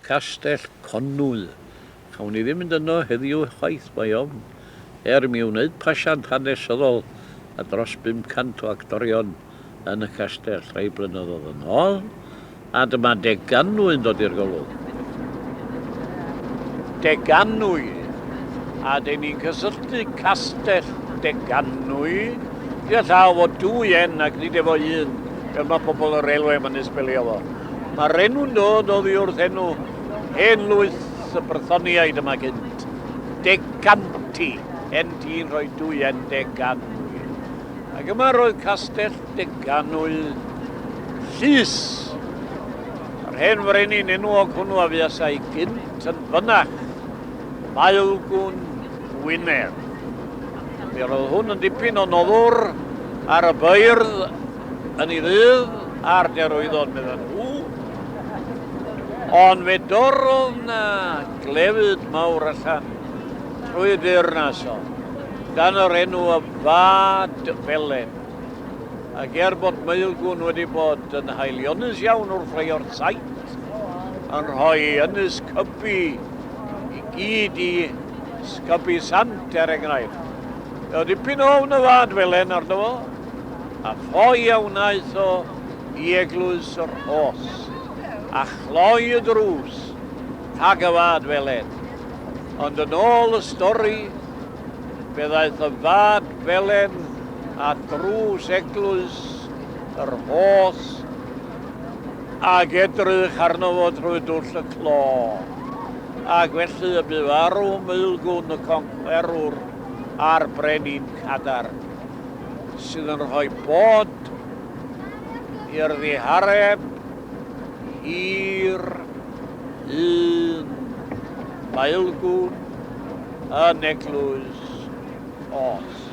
Castell Connwy. Chawn ni ddim mynd yno heddiw chwaith mae ofn. Mi wneud pasiant hanesyddol a dros 500 o actorion yn y castell rhai blynyddoedd yn ôl. A dyma deganwy'n dod i'r golwg. Deganwy. A dyn ni'n cysylltu castell Deganwy. Diolch llaw o dwy en ac nid efo un. Fel mae pobl y reilwe yn esbelio fo. Mae'r enw'n dod oddi wrth enw hen lwyth y Brythoniaid yma gynt. Deganti. Ti'n rhoi dwy en Deganwy. Ac yma roedd castell Deganwy llys. Yr hen frenin enwog hwnnw a fuasau gynt yn fynach. Maelgwn Gwyner. Mi roedd hwn yn dipyn o noddwr ar y beirdd yn ei ddydd a'r derwyddon meddwl nhw. Ond fe dorrodd na glefyd mawr allan trwy deyrnas o, gan yr enw y bardd felen. Ac bod Maelgwn wedi bod yn haelionus iawn wrth rhai o'r saith, yn rhoi ynys cybi i gyd i sgybi sant enghraifft. Fe oedd dipyn o hwn y bardd felen arno fo, a ffoi awnaeth o i eglwys yr hos, a chloi y drws, tag y bardd felen. Ond yn ôl y stori, fe ddaeth y bardd felen a drws eglwys yr hos ac edrych arno fo drwy dwll y clo. Ac felly y bu farw Maelgwn y concwerwr a'r brenin Cadar sydd yn rhoi bod i'r ddihareb hir un Maelgwn yn eglwys os.